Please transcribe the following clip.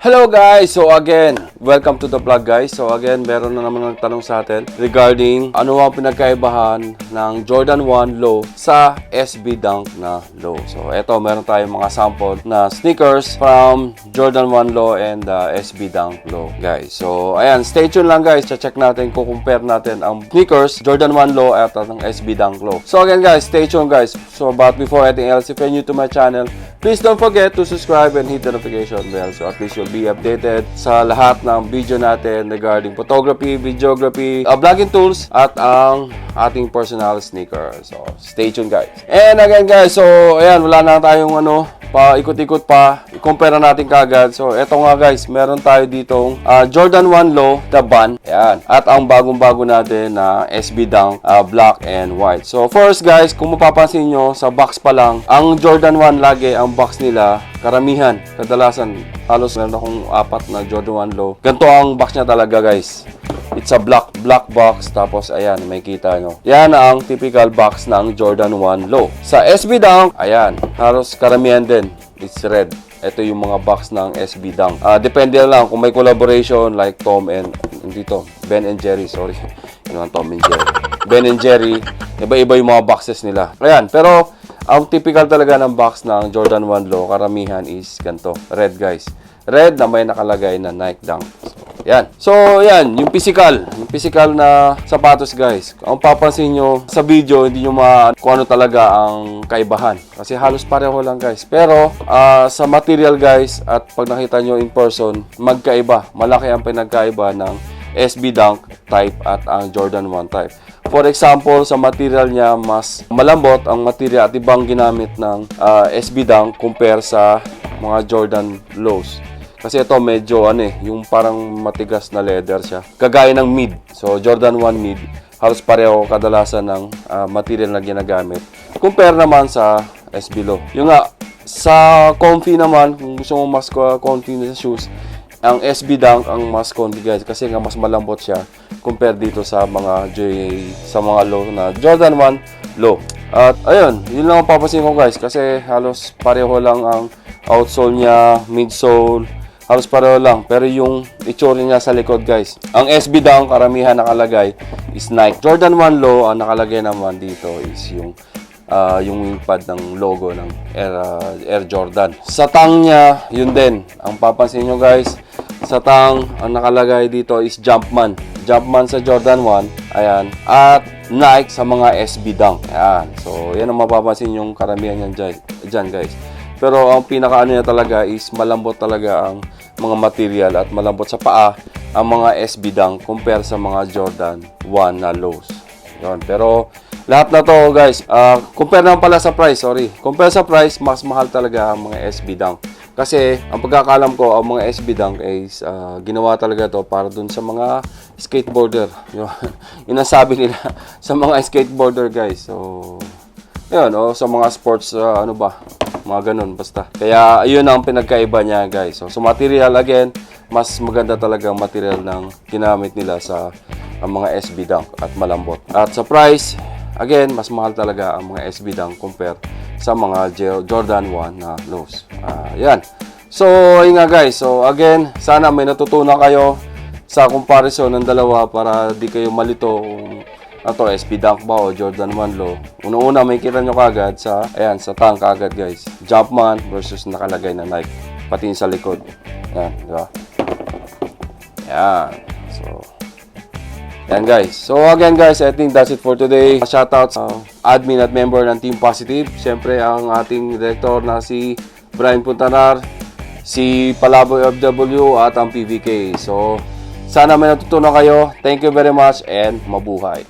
Hello guys! So again, welcome to the vlog guys. So again, meron na naman nagtanong sa atin regarding ano ang pinagkaibahan ng Jordan 1 Low sa SB Dunk na Low. So eto, meron tayong mga sample na sneakers from Jordan 1 Low and SB Dunk Low guys. So ayan, stay tuned lang guys. Check natin, compare natin ang sneakers Jordan 1 Low at ang SB Dunk Low. So again guys, stay tuned guys. So but before anything else, if you're new to my channel, please don't forget to subscribe and hit the notification bell so at least you'll be updated sa lahat ng video natin regarding photography, videography, vlogging tools at ang ating personal sneaker. So, stay tuned guys. And again guys, so ayan, wala na tayong ikot-ikot pa. I-compare natin kagad. So, eto nga guys, meron tayo ditong Jordan 1 Low, the Ban. Ayan. At ang bagong-bago natin na SB Dunk, black and white. So, first guys, kung mapapansin nyo, sa box pa lang, ang Jordan 1 lagi, ang box nila, karamihan, kadalasan, halos meron akong 4 na Jordan 1 Low. Ganito ang box niya talaga guys. It's a black box. Tapos ayan, may kita nyo. Yan ang typical box ng Jordan 1 Low. Sa SB Dunk, ayan, halos karamihan din. It's red. Ito yung mga box ng SB Dunk. Depende lang kung may collaboration like Tom and dito, Ben and Jerry. Sorry. Ano ang Tom and Jerry? Ben and Jerry. Iba-iba yung mga boxes nila. Ayan, pero ang typical talaga ng box ng Jordan 1 Low, karamihan is ganito. Red guys. Red na may nakalagay na Nike Dunk. Yan. So, yan. Yung physical na sapatos, guys. Ang papansin nyo sa video, hindi nyo kung ano talaga ang kaibahan. Kasi halos pareho lang, guys. Pero, sa material, guys, at pag nakita nyo in person, magkaiba. Malaki ang pinagkaiba ng SB Dunk type at ang Jordan 1 type. For example, sa material niya, mas malambot ang material at ibang ginamit ng SB Dunk compare sa mga Jordan Lows. Kasi ito medyo yung parang matigas na leather siya. Kagaya ng mid. So Jordan 1 mid, halos pareho kadalasan ng material na ginagamit. Compare naman sa SB Low. Yung nga, sa comfy naman, kung gusto mo mas comfy na shoes, ang SB Dunk ang mas comfy guys. Kasi nga mas malambot siya compare dito sa mga low na Jordan 1 Low. At ayun, yun lang ang papasin ko guys. Kasi halos pareho lang ang outsole niya, midsole, halos pareho lang. Pero yung itsura niya sa likod guys. Ang SB Dunk, karamihan nakalagay is Nike. Jordan 1 Low, ang nakalagay naman dito is yung wingpad ng logo ng Air Jordan. Sa tang niya, yun din. Ang papansin nyo guys, sa tang, ang nakalagay dito is Jumpman. Jumpman sa Jordan 1. Ayan. At Nike sa mga SB Dunk. Ayan. So, yan ang mapapansin yung karamihan yan dyan guys. Pero ang pinakaano niya talaga is malambot talaga ang mga material at malambot sa paa ang mga SB Dunk compare sa mga Jordan 1 na lows. Yun. Pero lahat na to guys, compare naman pala sa price, compare sa price, mas mahal talaga ang mga SB Dunk. Kasi ang pagkakalam ko, ang mga SB Dunk is ginawa talaga to para dun sa mga skateboarder. Yun ang sabi nila sa mga skateboarder guys. So, yun, sa mga sports, mga ganun, basta. Kaya, yun ang pinagkaiba niya, guys. So, material, again, mas maganda talaga ang material ng ginamit nila sa mga SB Dunk at malambot. At sa price, again, mas mahal talaga ang mga SB Dunk compare sa mga Jordan 1 na lows. Yan. So, yun nga, guys. So, again, sana may natutunan kayo sa comparison ng dalawa para di kayo malito kung SB Dunk ba o Jordan 1 Low. Una-una may kita nyo kagad sa tang kagad guys. Jumpman versus nakalagay na Nike. Pati sa likod. Yan, di ba? Yan. So, yan guys. So again guys, I think that's it for today. Shoutouts sa admin at member ng Team Positive. Siyempre ang ating director na si Brian Puntanar, si Palaboy FW at ang PVK. So, sana may natutunan kayo. Thank you very much and mabuhay.